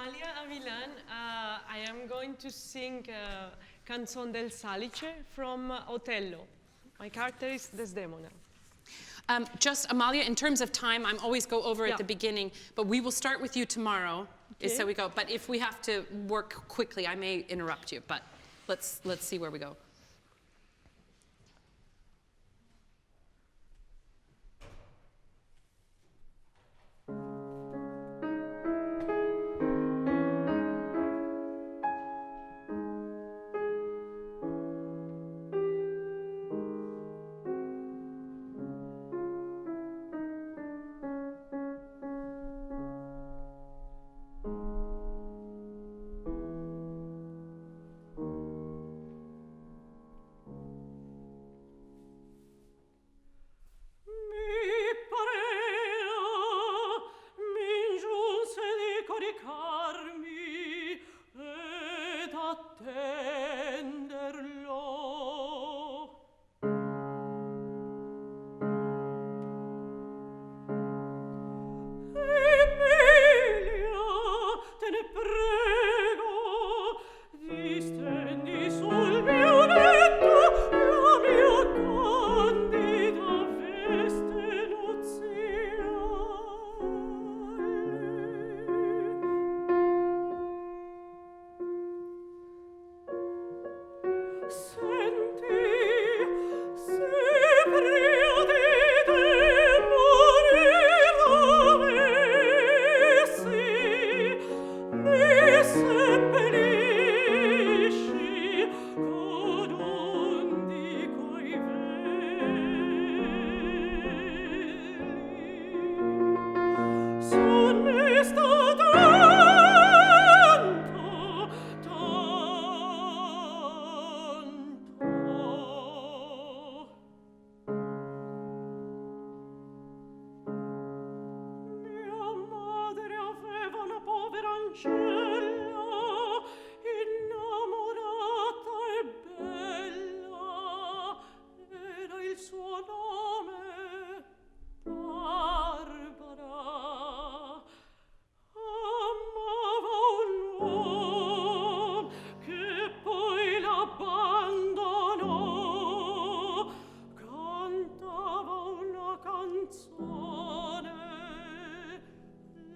Amalia Avilan. I am going to sing Canzone del Salice from Otello. My character is Desdemona. Just, Amalia, in terms of time, I'm always go over at the beginning, but we will start with you tomorrow, so we go. But if we have to work quickly, I may interrupt you, but let's see where we go.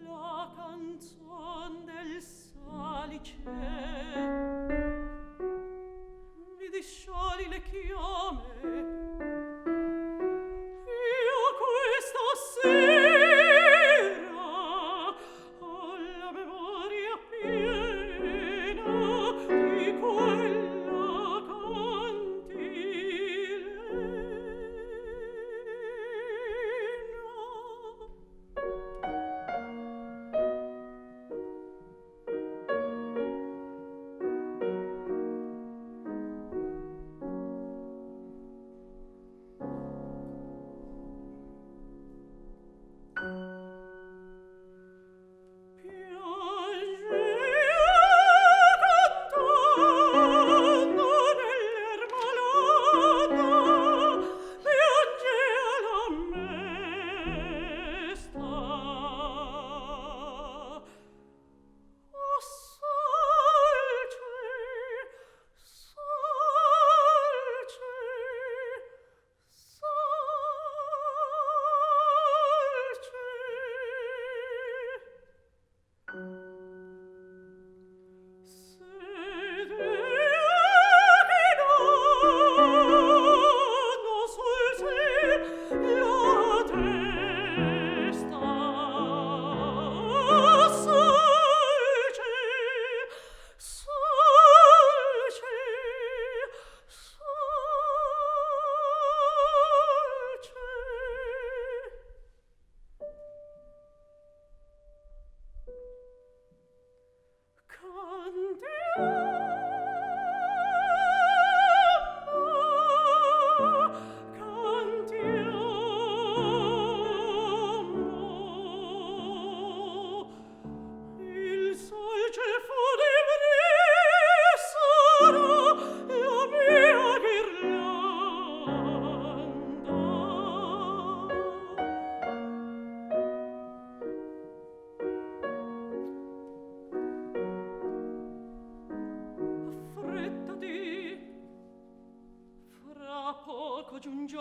La canzone del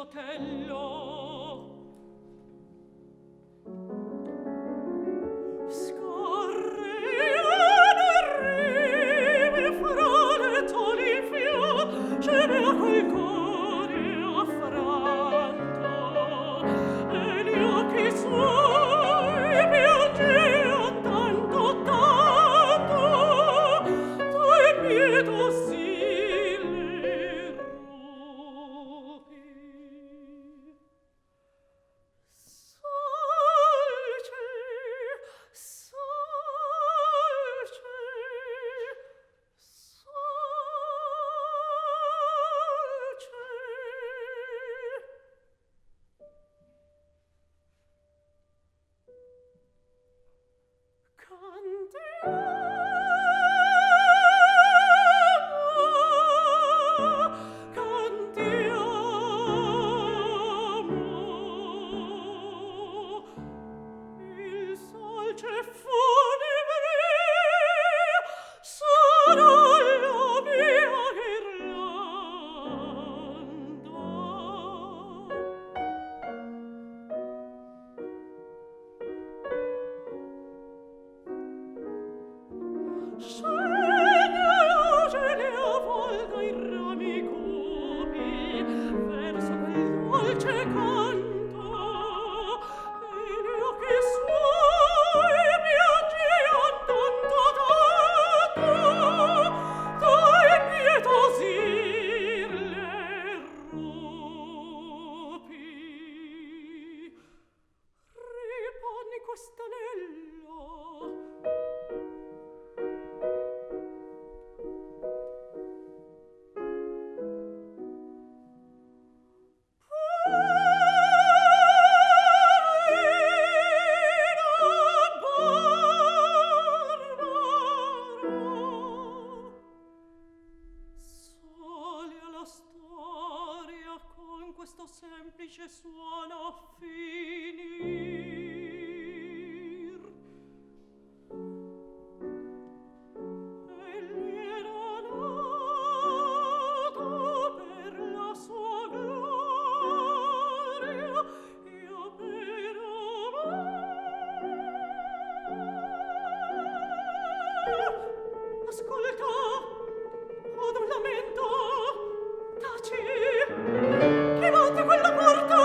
Otello. Scorreano rive fra le toni gemeva col cuore affranto e gli occhi suoi piangean tanto tanto dai pietosi le rupi. Semplice suono finir. Egli era nato per la sua gloria io per amar. Ascolta, od un lamento, taci. Chi batte quella porta?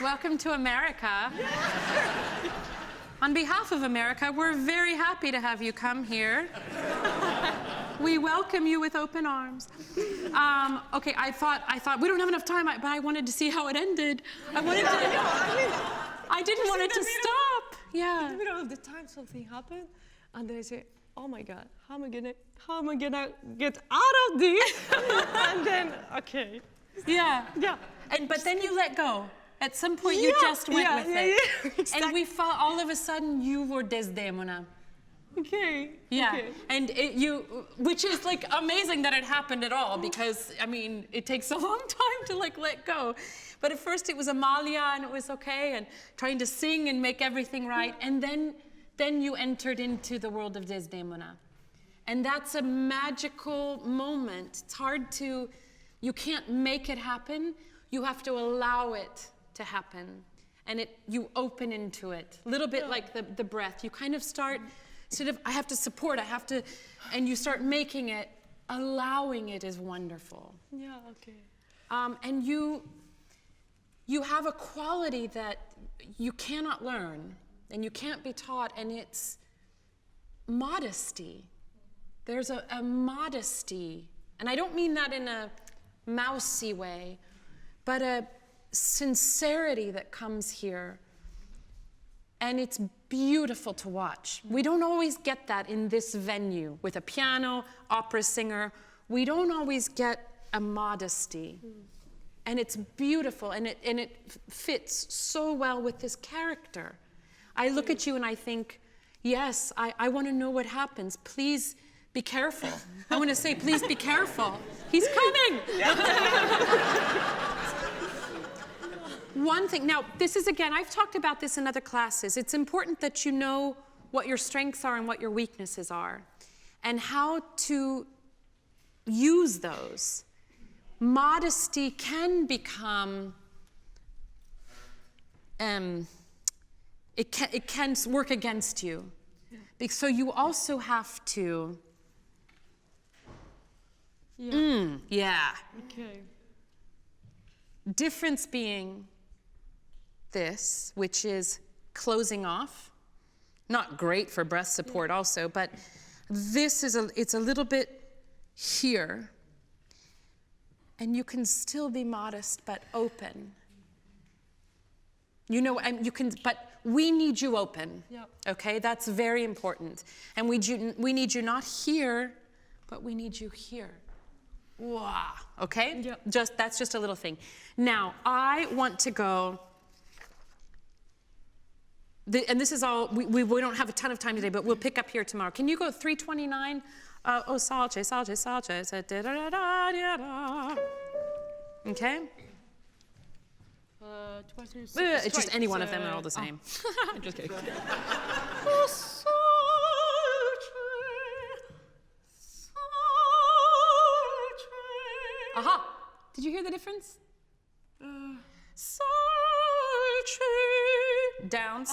welcome to America. On behalf of America, we're very happy to have you come here. We welcome you with open arms. Okay, I thought we don't have enough time, but I wanted to see how it ended. I didn't want it to stop. Yeah. In the middle of the time, something happened, and then I say, "Oh my God, how am I gonna get out of this?" And then, okay. Yeah. Yeah. But then you let go. At some point, you just went with it. Yeah, exactly. And we felt all of a sudden you were Desdemona. Okay. Yeah, okay. and which is like amazing that it happened at all, because I mean it takes a long time to like let go. But at first it was Amalia and it was okay, and trying to sing and make everything right, and then you entered into the world of Desdemona, and that's a magical moment. It's hard to, you can't make it happen. You have to allow it to happen, and you open into it a little bit like the breath. You kind of start. Instead of, I have to support, and you start making it, allowing it is wonderful. Yeah, okay. And you have a quality that you cannot learn, and you can't be taught, and it's modesty. There's a modesty, and I don't mean that in a mousy way, but a sincerity that comes here. And it's beautiful to watch. We don't always get that in this venue with a piano, opera singer. We don't always get a modesty. And it's beautiful, and it fits so well with this character. I look at you and I think, yes, I want to know what happens. Please be careful. I want to say, please be careful. He's coming. One thing, now this is, again, I've talked about this in other classes. It's important that you know what your strengths are and what your weaknesses are, and how to use those. Modesty can become, it can work against you. So you also have to, Okay. Difference being this, which is closing off. Not great for breath support also, but this is it's a little bit here. And you can still be modest but open. You know, and you can, but we need you open. Yep. Okay, that's very important. And we need you not here, but we need you here. Wow. Okay? Yep. That's just a little thing. Now, I want to go, and this is all, we don't have a ton of time today, but we'll pick up here tomorrow. Can you go 329? Oh, Salice, Salice, Salice. Okay? It's just any one of them, they're all the same. I'm just kidding. Aha! Did you hear the difference? Down.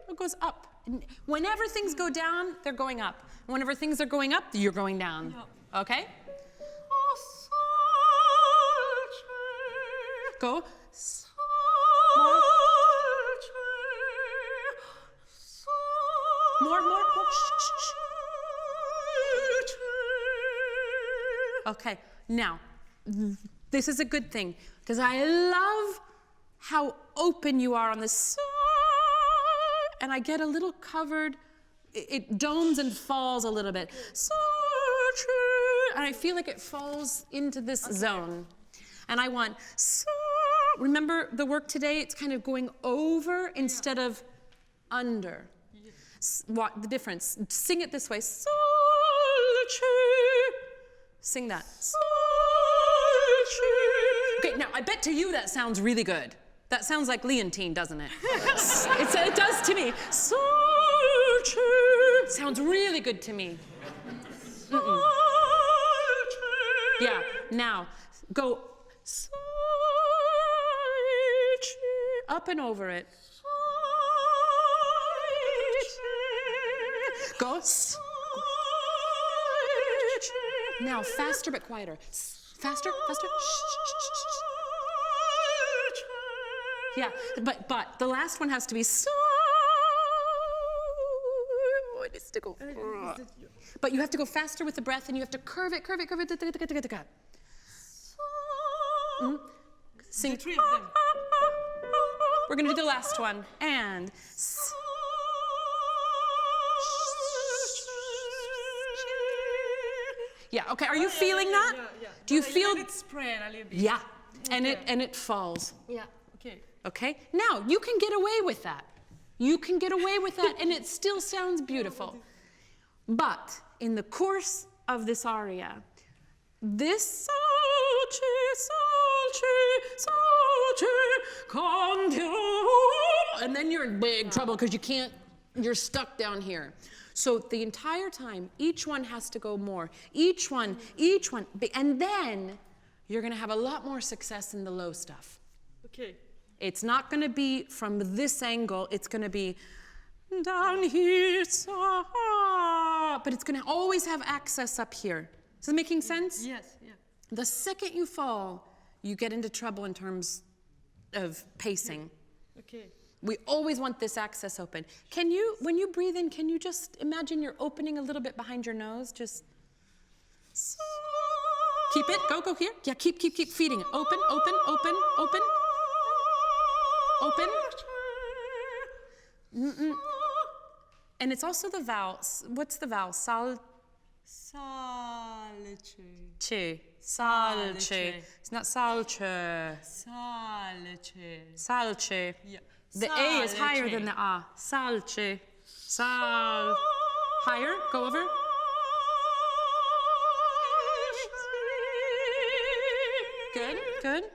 It goes up. And whenever things go down, they're going up. Whenever things are going up, you're going down. Yep. Okay? Go. More. More. Okay, now, this is a good thing, because I love how open you are on the side, and I get a little covered, it domes and falls a little bit. And I feel like it falls into this zone. And I want, remember the work today, it's kind of going over instead of under. What the difference? Sing it this way. Sing that. Okay, now I bet to you that sounds really good. That sounds like Leontine, doesn't it? It does to me. Sounds really good to me. Yeah, now go up and over it. Go. Now faster but quieter. Faster, faster. Yeah, but the last one has to be so. It needs to go. But you have to go faster with the breath, and you have to curve it. Sing. The three of them. We're gonna do the last one, and. Yeah. Okay. Are you feeling that? Yeah. Do you feel? Let it spread a little bit. Yeah. And it falls. Yeah. Okay. Okay? Now, you can get away with that. You can get away with that, and it still sounds beautiful. But in the course of this aria, this and then you're in big trouble because you're stuck down here. So the entire time, each one has to go more. Each one, and then you're going to have a lot more success in the low stuff. Okay. It's not going to be from this angle. It's going to be down here, but it's going to always have access up here. Is it making sense? Yes. Yeah. The second you fall, you get into trouble in terms of pacing. Okay. We always want this access open. Can you, when you breathe in, can you just imagine you're opening a little bit behind your nose? Just keep it. Go here. Yeah, keep feeding it. Open. And it's also the vowel. What's the vowel? Salice. Salce. It's not salce. Salce. Yeah. The A is higher than the A. Salce. Sal. Higher. Go over. Good.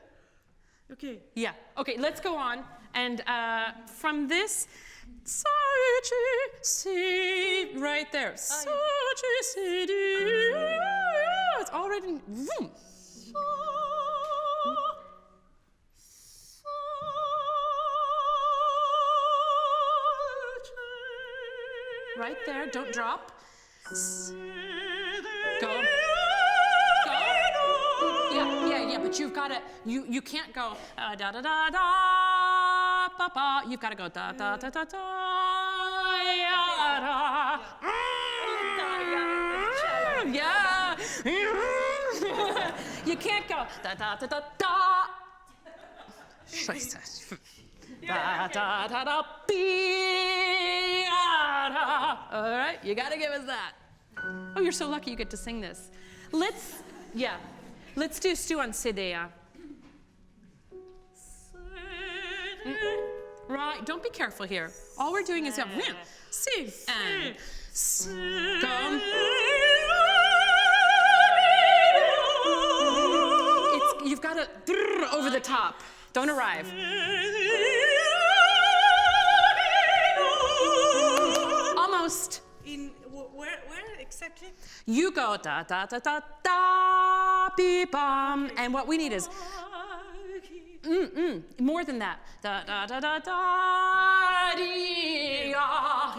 Okay. Yeah. Okay, let's go on. And from this, see right there. It's already. Vroom. Right there. Don't drop. Go. Yeah, but you've got to, you can't go da da da da ba ba. You've got to go da da da da da ya da. Yeah. You can't go da da da da da. Scheiße. Da da da da be. All right, you got to give us that. Oh, you're so lucky you get to sing this. Let's do Stu on Sedea. Right, don't be careful here. All we're doing is sing and go. You've got to over the top. Don't arrive. Almost. Where exactly? You go da da da da da beep bum, and what we need is more than that. Da da da da da dee.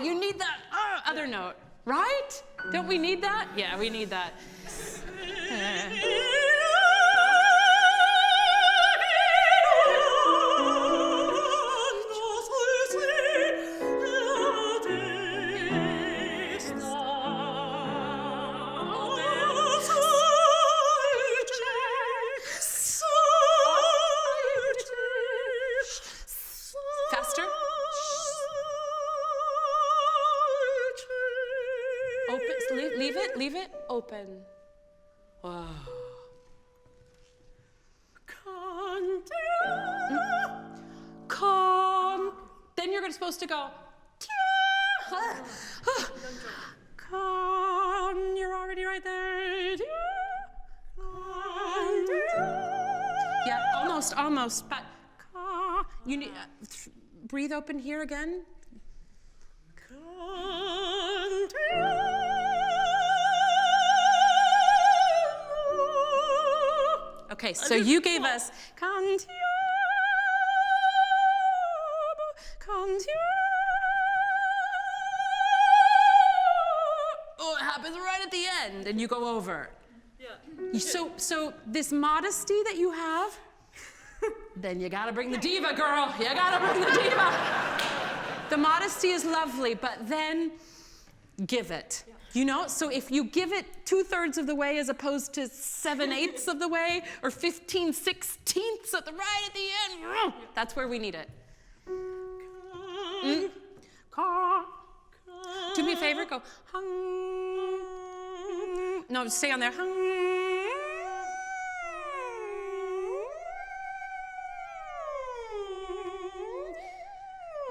You need that other note, right? Don't we need that? Yeah, we need that. Leave it open. Wow. Then you're supposed to go. You're already right there. Yeah, almost. But you need breathe open here again. Okay, so you gave us oh, it happens right at the end, and you go over. Yeah. So this modesty that you have, then you gotta bring the diva, girl. You gotta bring the diva. The modesty is lovely, but then give it. You know, so if you give it 2/3 of the way as opposed to 7/8 of the way, or 15/16 at the right at the end, that's where we need it. Do me a favor, go. No, stay on there.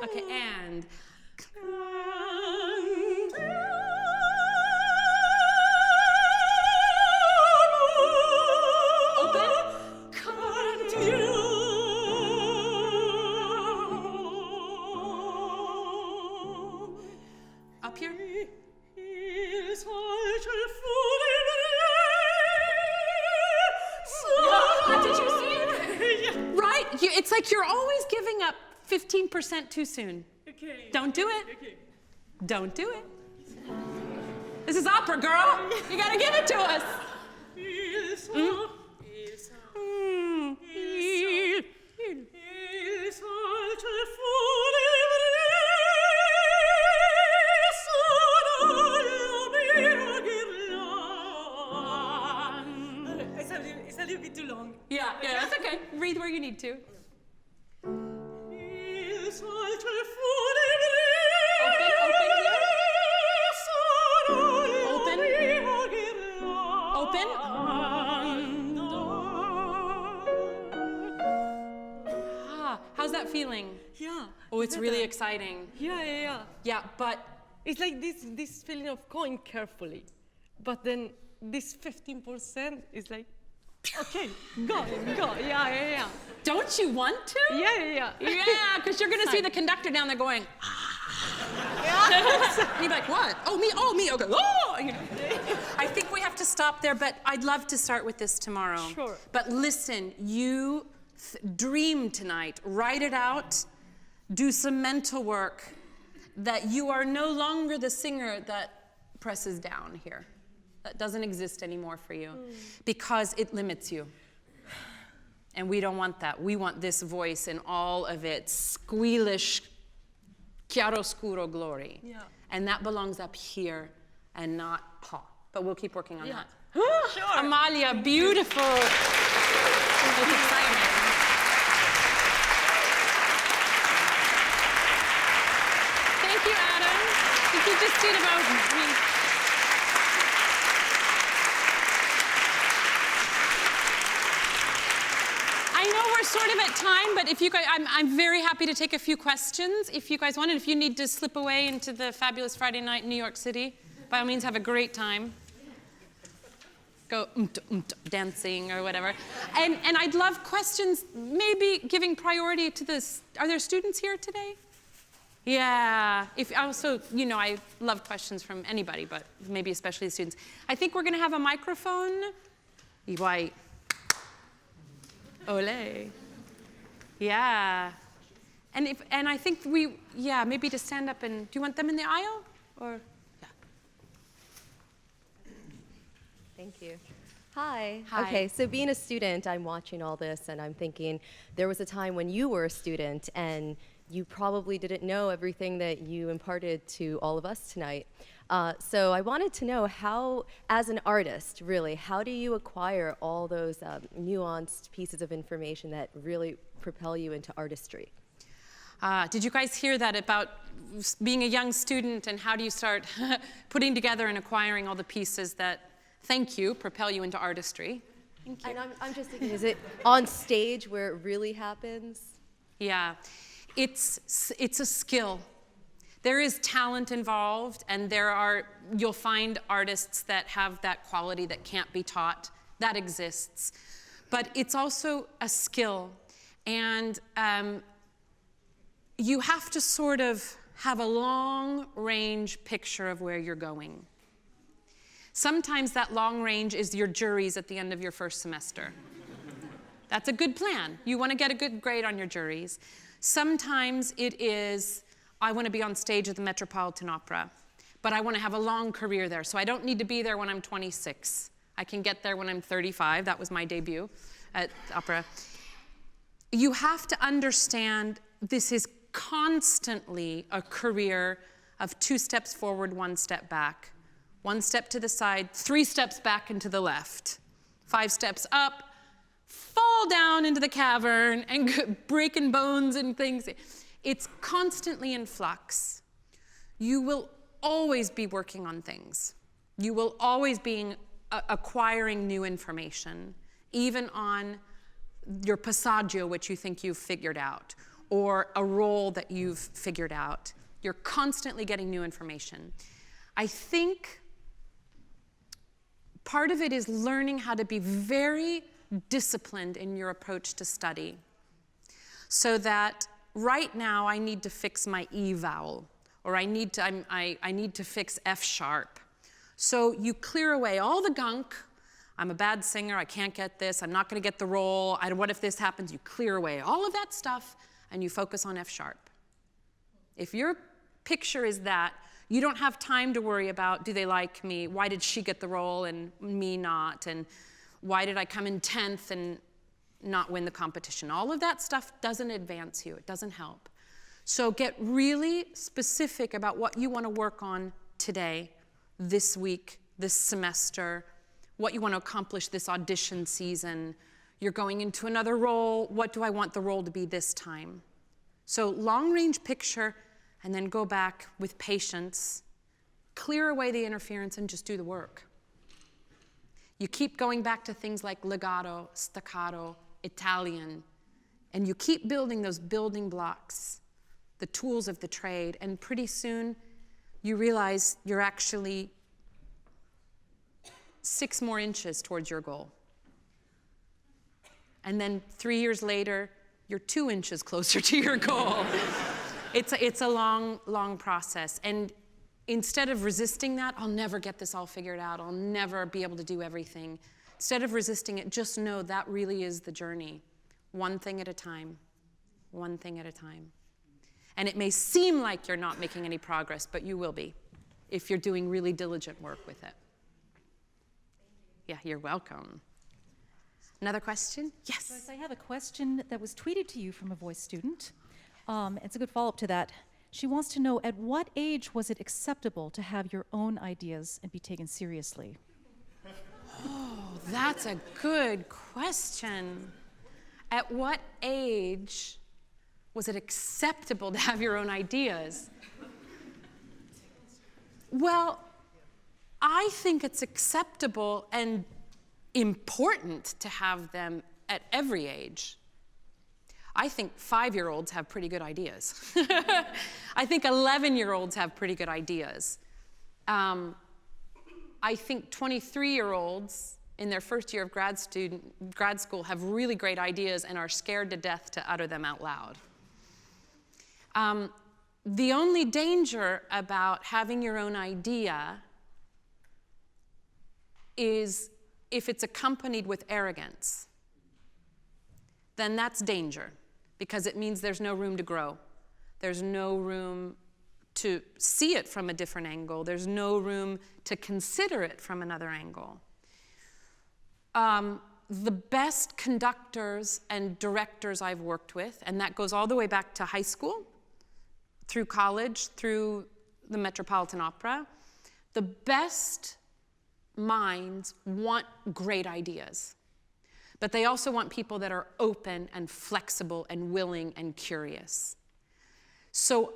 Okay, and. Up here. Did you see it? Right? It's like you're always giving up 15% too soon. Okay. Don't do it. Okay. Don't do it. This is opera, girl. You gotta give it to us. It's a little bit too long. Yeah, that's okay. Breathe where you need to. Open. How's that feeling? Yeah. Oh, it's really exciting. Yeah. Yeah, but It's like this feeling of going carefully, but then this 15% is like, okay, go. Yeah. don't you want to? Yeah. Yeah, because you're gonna see the conductor down there going. Yeah. And you'd be like, what? Oh, me, okay. Oh! You know. I think we have to stop there, but I'd love to start with this tomorrow. Sure. But listen, you dream tonight, write it out, do some mental work, that you are no longer the singer that presses down here. That doesn't exist anymore for you, because it limits you. And we don't want that. We want this voice in all of its squealish, chiaroscuro glory. Yeah. And that belongs up here and not ha. But we'll keep working on that. Sure. Amalia, beautiful. It's exciting. Thank you, Adam. You could just did about me. I know we're sort of at time, but if you guys, I'm very happy to take a few questions if you guys want, and if you need to slip away into the fabulous Friday night in New York City, by all means, have a great time. Go dancing or whatever. And I'd love questions, maybe giving priority to this. Are there students here today? Yeah. If also, you know, I love questions from anybody, but maybe especially the students. I think we're going to have a microphone. White. Ole. Yeah. And I think maybe to stand up and, do you want them in the aisle? Or, yeah. Thank you. Hi. Hi. Okay, so being a student, I'm watching all this and I'm thinking there was a time when you were a student and you probably didn't know everything that you imparted to all of us tonight. So I wanted to know how, as an artist, really, how do you acquire all those nuanced pieces of information that really propel you into artistry? Did you guys hear that about being a young student and how do you start putting together and acquiring all the pieces that, thank you, propel you into artistry? Thank you. And I'm just thinking, is it on stage where it really happens? Yeah, it's a skill. There is talent involved, and you'll find artists that have that quality that can't be taught. That exists. But it's also a skill. And you have to sort of have a long-range picture of where you're going. Sometimes that long range is your juries at the end of your first semester. That's a good plan. You want to get a good grade on your juries. Sometimes it is, I want to be on stage at the Metropolitan Opera, but I want to have a long career there, so I don't need to be there when I'm 26. I can get there when I'm 35. That was my debut at opera. you have to understand this is constantly a career of 2 steps forward, 1 step back, 1 step to the side, 3 steps back and to the left, 5 steps up, fall down into the cavern and breaking bones and things. It's constantly in flux. You will always be working on things. You will always be acquiring new information, even on your passaggio, which you think you've figured out, or a role that you've figured out. You're constantly getting new information. I think part of it is learning how to be very disciplined in your approach to study, so that right now I need to fix my E vowel, or I need to fix F sharp. So you clear away all the gunk. I'm a bad singer, I can't get this, I'm not gonna get the role, what if this happens? You clear away all of that stuff and you focus on F sharp. If your picture is that, you don't have time to worry about, do they like me? Why did she get the role and me not? And why did I come in 10th and not win the competition? All of that stuff doesn't advance you, it doesn't help. So get really specific about what you want to work on today, this week, this semester, what you want to accomplish this audition season. You're going into another role. What do I want the role to be this time? So long-range picture, and then go back with patience, clear away the interference, and just do the work. You keep going back to things like legato, staccato, Italian, and you keep building those building blocks, the tools of the trade, and pretty soon you realize you're actually 6 more inches towards your goal. And then 3 years later, you're 2 inches closer to your goal. It's a long, long process. And instead of resisting that, I'll never get this all figured out, I'll never be able to do everything. Instead of resisting it, just know that really is the journey. 1 thing at a time, 1 thing at a time. And it may seem like you're not making any progress, but you will be if you're doing really diligent work with it. Yeah, you're welcome. Another question? Yes. Joyce, I have a question that was tweeted to you from a Voice student. It's a good follow-up to that. She wants to know, at what age was it acceptable to have your own ideas and be taken seriously? Oh, that's a good question. At what age was it acceptable to have your own ideas? Well, I think it's acceptable and important to have them at every age. I think 5-year-olds have pretty good ideas. I think 11-year-olds have pretty good ideas. I think 23-year-olds in their first year of grad school have really great ideas and are scared to death to utter them out loud. The only danger about having your own idea is if it's accompanied with arrogance. Then that's danger, because it means there's no room to grow. There's no room to see it from a different angle. There's no room to consider it from another angle. The best conductors and directors I've worked with, and that goes all the way back to high school, through college, through the Metropolitan Opera, the best minds want great ideas. But they also want people that are open and flexible and willing and curious. So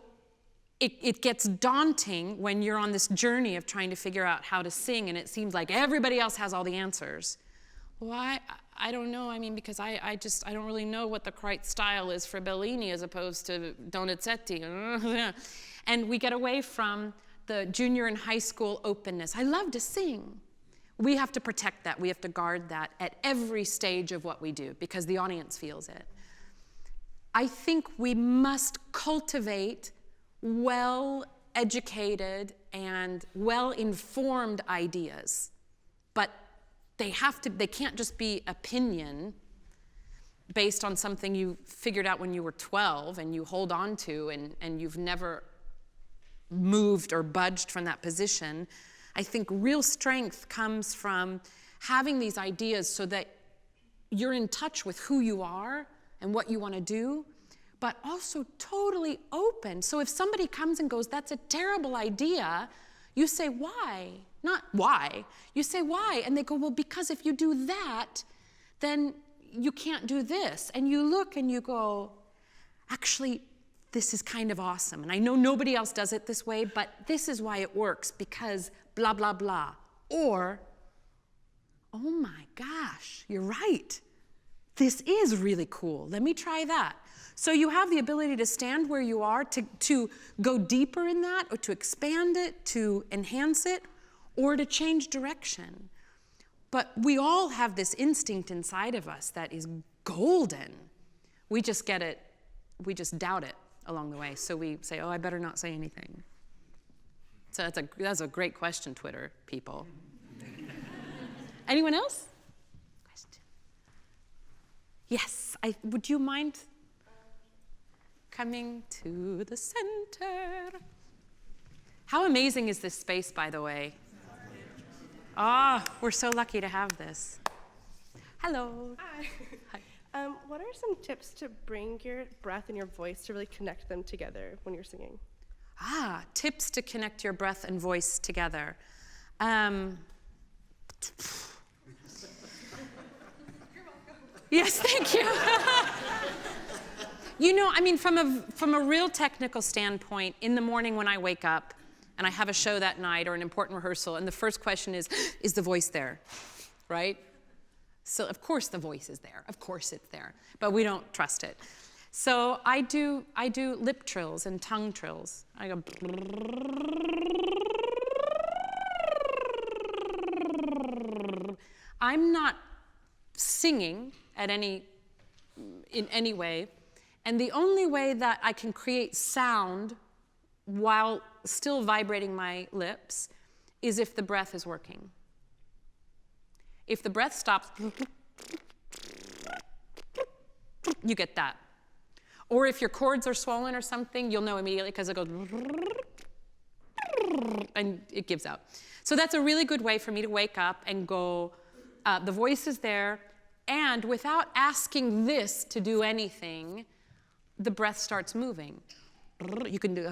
it gets daunting when you're on this journey of trying to figure out how to sing and it seems like everybody else has all the answers. Well, I don't know, I mean, because I don't really know what the right style is for Bellini as opposed to Donizetti. And we get away from the junior and high school openness. I love to sing. We have to protect that. We have to guard that at every stage of what we do because the audience feels it. I think we must cultivate well-educated and well-informed ideas, but they can't just be opinion based on something you figured out when you were 12 and you hold on to and you've never moved or budged from that position. I think real strength comes from having these ideas so that you're in touch with who you are and what you want to do, but also totally open. So if somebody comes and goes, that's a terrible idea, you say, why? Not why. You say, why? And they go, well, because if you do that, then you can't do this. And you look and you go, actually, this is kind of awesome. And I know nobody else does it this way, but this is why it works, because blah, blah, blah. Or, oh my gosh, you're right. This is really cool. Let me try that. So you have the ability to stand where you are, to go deeper in that, or to expand it, to enhance it, or to change direction. But we all have this instinct inside of us that is golden. We just get it, we just doubt it along the way. So we say, oh, I better not say anything. So that's a great question, Twitter people. Anyone else? Question. Yes, would you mind coming to the center? How amazing is this space, by the way? Ah, we're so lucky to have this. Hello. Hi. Hi. What are some tips to bring your breath and your voice to really connect them together when you're singing? Tips to connect your breath and voice together. Yes, thank you. You know, I mean, from a real technical standpoint, in the morning when I wake up and I have a show that night or an important rehearsal, and the first question is the voice there, right? So of course the voice is there. Of course it's there, but we don't trust it. So I do lip trills and tongue trills. I go. I'm not singing in any way, and the only way that I can create sound while still vibrating my lips is if the breath is working. If the breath stops, you get that. Or if your chords are swollen or something, you'll know immediately because it goes and it gives out. So that's a really good way for me to wake up and go, the voice is there, and without asking this to do anything, the breath starts moving. You can do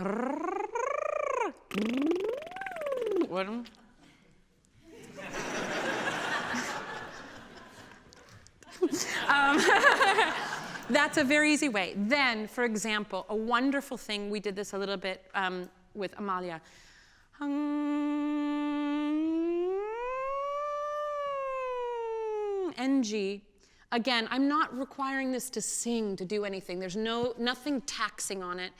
that's a very easy way. Then, for example, a wonderful thing, we did this a little bit with Amalia. NG. Again, I'm not requiring this to sing, to do anything. There's nothing taxing on it.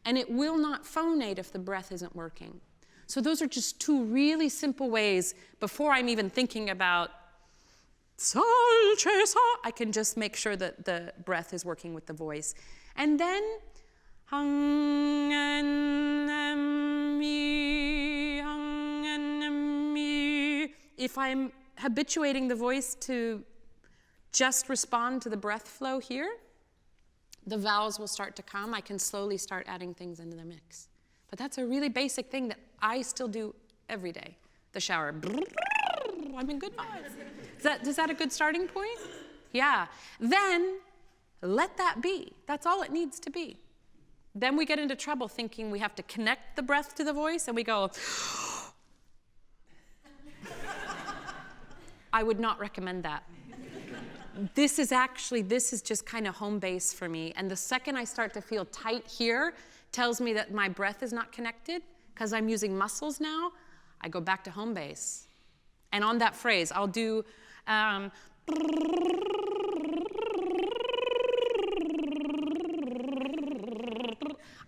And it will not phonate if the breath isn't working. So those are just two really simple ways, before I'm even thinking about Salice, I can just make sure that the breath is working with the voice. And then, if I'm habituating the voice to just respond to the breath flow here, the vowels will start to come. I can slowly start adding things into the mix. But that's a really basic thing that I still do every day. The shower. I'm in good vibes. Is that a good starting point? Yeah. Then let that be. That's all it needs to be. Then we get into trouble thinking we have to connect the breath to the voice, and we go. I would not recommend that. This is just kind of home base for me. And the second I start to feel tight here, tells me that my breath is not connected, because I'm using muscles now, I go back to home base. And on that phrase, I'll do, I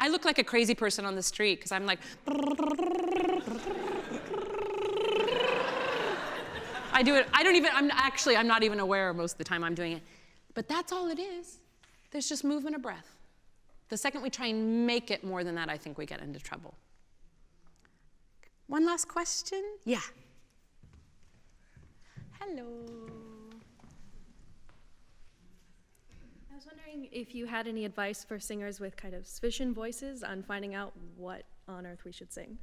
look like a crazy person on the street, because I'm like, I do it, I'm not even aware most of the time I'm doing it. But that's all it is. There's just movement of breath. The second we try and make it more than that, I think we get into trouble. One last question? Yeah. Hello. I was wondering if you had any advice for singers with kind of vision voices on finding out what on earth we should sing.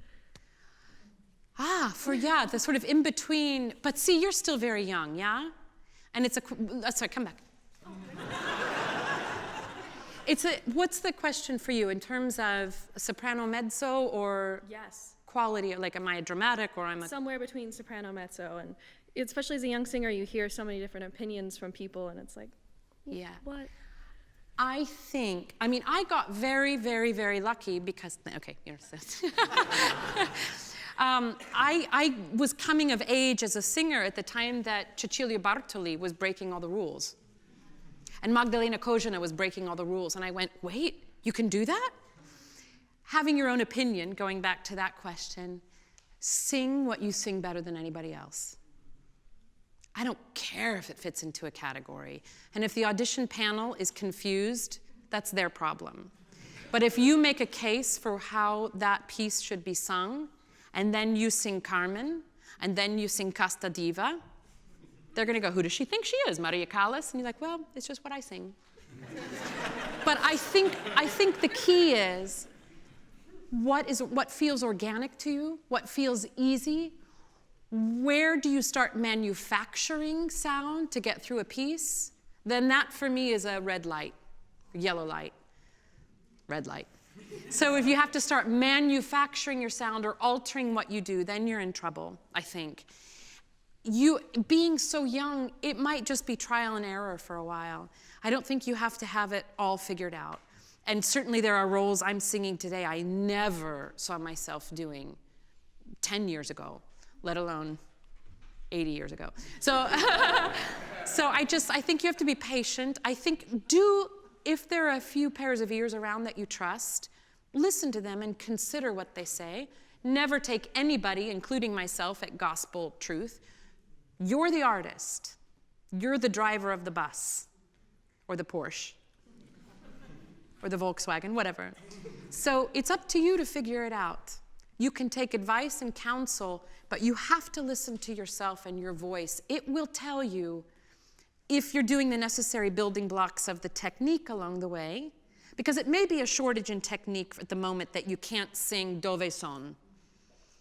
The sort of in between, but see, you're still very young, yeah? And sorry, come back. What's the question for you in terms of soprano mezzo or Yes. quality? Like, am I a dramatic or I'm a... Somewhere between soprano mezzo, and especially as a young singer, you hear so many different opinions from people, and it's like, Yeah. what? I mean, I got very, very, very lucky because, okay, you're I was coming of age as a singer at the time that Cecilia Bartoli was breaking all the rules. And Magdalena Kozina was breaking all the rules. And I went, wait, you can do that? Having your own opinion, going back to that question, sing what you sing better than anybody else. I don't care if it fits into a category. And if the audition panel is confused, that's their problem. But if you make a case for how that piece should be sung, and then you sing Carmen, and then you sing Casta Diva, they're going to go, who does she think she is, Maria Callas? And you're like, well, it's just what I sing. But I think the key is what feels organic to you, what feels easy. Where do you start manufacturing sound to get through a piece? Then that for me is a red light, yellow light, red light. So if you have to start manufacturing your sound or altering what you do, then you're in trouble, I think. You, being so young, it might just be trial and error for a while. I don't think you have to have it all figured out. And certainly there are roles I'm singing today I never saw myself doing 10 years ago, let alone 80 years ago. So, so I think you have to be patient. I think if there are a few pairs of ears around that you trust, listen to them and consider what they say. Never take anybody, including myself, at gospel truth. You're the artist. You're the driver of the bus, or the Porsche, or the Volkswagen, whatever. So it's up to you to figure it out. You can take advice and counsel, but you have to listen to yourself and your voice. It will tell you if you're doing the necessary building blocks of the technique along the way, because it may be a shortage in technique at the moment that you can't sing dove son,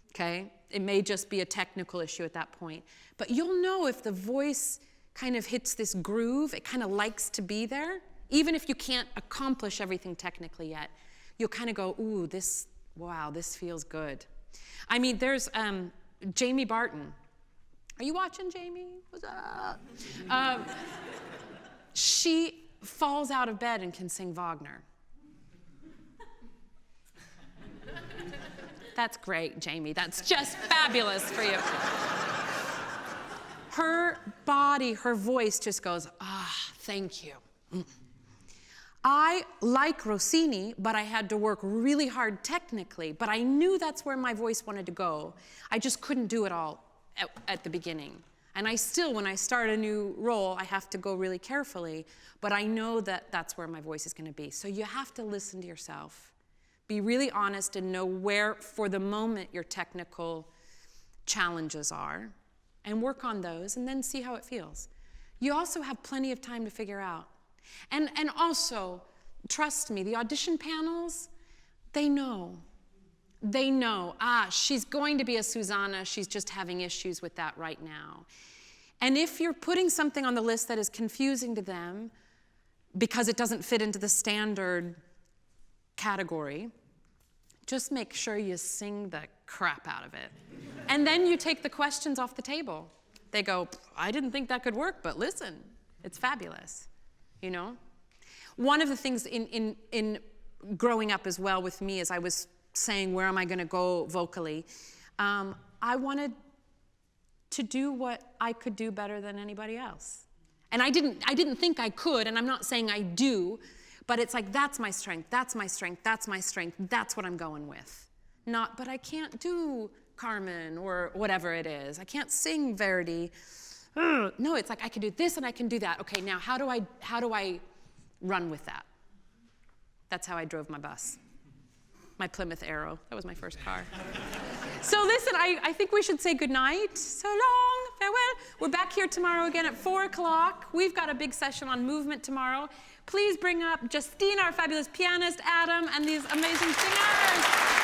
okay? It may just be a technical issue at that point. But you'll know if the voice kind of hits this groove, it kind of likes to be there, even if you can't accomplish everything technically yet. You'll kind of go, ooh, wow, this feels good. I mean, there's Jamie Barton. Are you watching, Jamie? What's up? She falls out of bed and can sing Wagner. That's great, Jamie. That's just fabulous for you. Her body, her voice just goes, thank you. I like Rossini, but I had to work really hard technically, but I knew that's where my voice wanted to go. I just couldn't do it all at the beginning. And I still, when I start a new role, I have to go really carefully, but I know that that's where my voice is going to be. So you have to listen to yourself. Be really honest and know where, for the moment, your technical challenges are, and work on those, and then see how it feels. You also have plenty of time to figure out. And also, trust me, the audition panels, they know. They know, she's going to be a Susanna, she's just having issues with that right now. And if you're putting something on the list that is confusing to them because it doesn't fit into the standard category, just make sure you sing the crap out of it. And then you take the questions off the table. They go, I didn't think that could work, but listen, it's fabulous, you know? One of the things in growing up as well with me, as I was saying, where am I going to go vocally? I wanted to do what I could do better than anybody else. And I didn't think I could, and I'm not saying I do, but it's like, that's my strength, that's my strength, that's my strength, that's what I'm going with. Not, but I can't do Carmen or whatever it is. I can't sing Verdi. No, it's like, I can do this and I can do that. Okay, now how do I run with that? That's how I drove my bus. My Plymouth Arrow. That was my first car. So listen, I think we should say goodnight. So long, farewell. We're back here tomorrow again at 4 o'clock. We've got a big session on movement tomorrow. Please bring up Justina, our fabulous pianist, Adam, and these amazing singers.